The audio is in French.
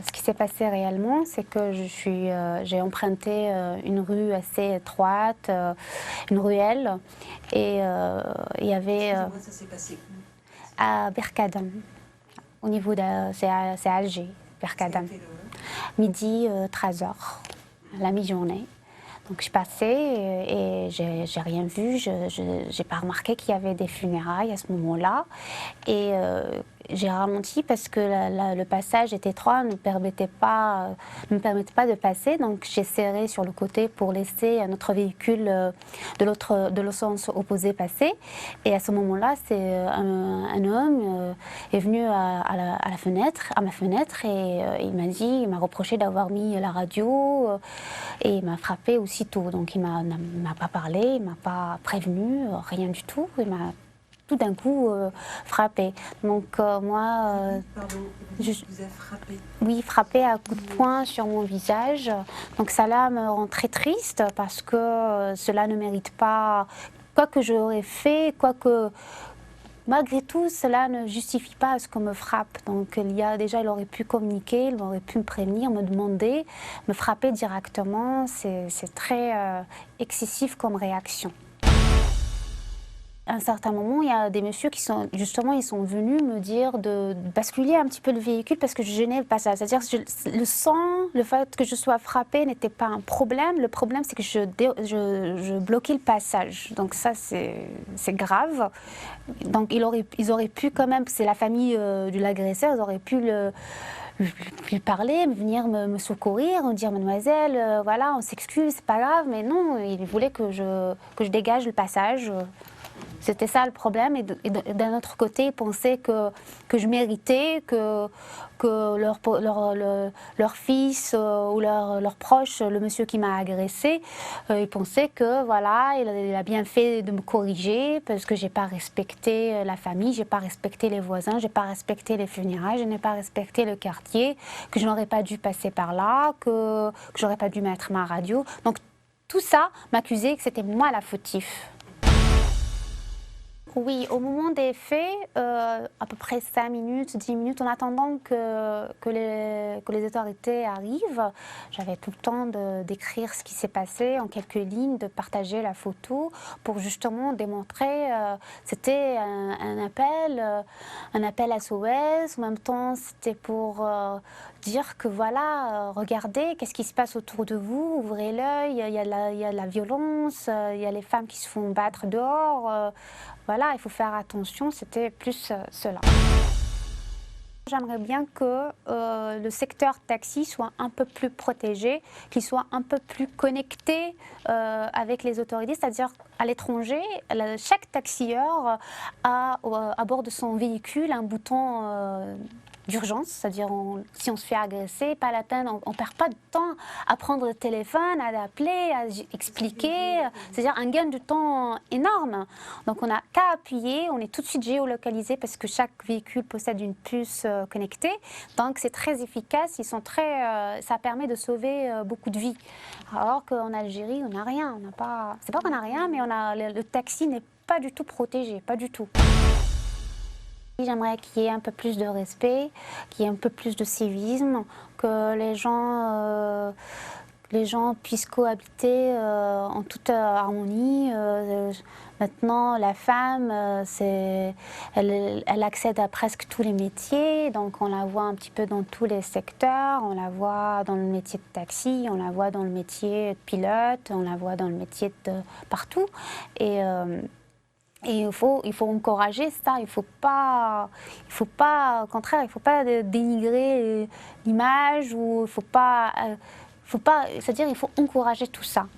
Ce qui s'est passé réellement, c'est que j'ai emprunté une rue assez étroite, une ruelle, et il y avait Excusez-moi, ça s'est passé où? à Berkadam, au niveau de, c'est à Alger, Berkadam, C'était midi 13h, la mi-journée. Donc je passais et j'ai rien vu, j'ai pas remarqué qu'il y avait des funérailles à ce moment-là. Et j'ai ralenti parce que le passage était étroit, ne me permettait pas de passer. Donc j'ai serré sur le côté pour laisser un autre véhicule de l'autre sens opposé passer. Et à ce moment-là, c'est un homme est venu à ma fenêtre, et il m'a reproché d'avoir mis la radio et il m'a frappé aussitôt. Donc il m'a pas parlé, il m'a pas prévenu, rien du tout. Il m'a tout d'un coup frappé. Donc moi, Pardon, vous avez frappé? oui, frappé à coups de poing sur mon visage. Donc ça là me rend très triste parce que cela ne mérite pas, quoi que j'aurais fait, quoi que... Malgré tout, cela ne justifie pas ce qu'on me frappe. Donc il aurait pu communiquer, il aurait pu me prévenir, me demander, me frapper directement. C'est très excessif comme réaction. À un certain moment, il y a des messieurs qui sont justement, ils sont venus me dire de basculer un petit peu le véhicule parce que je gênais le passage. C'est-à-dire que le sang, le fait que je sois frappée n'était pas un problème. Le problème, c'est que je bloquais le passage. Donc ça, c'est grave. Donc ils auraient pu quand même, c'est la famille de l'agresseur, ils auraient pu lui parler, venir me secourir, me dire mademoiselle, voilà, on s'excuse, c'est pas grave. Mais non, ils voulaient que je dégage le passage. C'était ça le problème, et d'un autre côté, ils pensaient que je méritais, que leur fils ou leur proche, le monsieur qui m'a agressé, ils pensaient que voilà, il a bien fait de me corriger parce que j'ai pas respecté la famille, j'ai pas respecté les voisins, j'ai pas respecté les funérailles, je n'ai pas respecté le quartier, que je n'aurais pas dû passer par là, que j'aurais pas dû mettre ma radio. Donc tout ça m'accusait que c'était moi la fautif. Oui, au moment des faits, à peu près 5 minutes, 10 minutes, en attendant que les autorités arrivent, j'avais tout le temps d'écrire ce qui s'est passé en quelques lignes, de partager la photo pour justement démontrer, c'était un appel SOS, en même temps c'était pour dire que voilà, regardez, qu'est-ce qui se passe autour de vous, ouvrez l'œil, il y a de la violence, il y a les femmes qui se font battre dehors. Voilà, il faut faire attention, c'était plus cela. J'aimerais bien que le secteur taxi soit un peu plus protégé, qu'il soit un peu plus connecté avec les autorités, c'est-à-dire à l'étranger, chaque taxieur a à bord de son véhicule un bouton d'urgence, c'est-à-dire si on se fait agresser, pas la peine, on ne perd pas de temps à prendre le téléphone, à appeler, à expliquer, c'est-à-dire un gain de temps énorme. Donc on n'a qu'à appuyer, on est tout de suite géolocalisé parce que chaque véhicule possède une puce connectée, donc c'est très efficace, ça permet de sauver beaucoup de vies. Alors qu'en Algérie, on n'a rien, c'est pas qu'on n'a rien, mais le taxi n'est pas du tout protégé, pas du tout. J'aimerais qu'il y ait un peu plus de respect, qu'il y ait un peu plus de civisme, que les gens puissent cohabiter en toute harmonie. Maintenant, la femme, elle accède à presque tous les métiers, donc on la voit un petit peu dans tous les secteurs. On la voit dans le métier de taxi, on la voit dans le métier de pilote, on la voit dans le métier de partout. Et il faut encourager ça, il faut pas, au contraire, il ne faut pas dénigrer l'image, ou c'est-à-dire il faut encourager tout ça.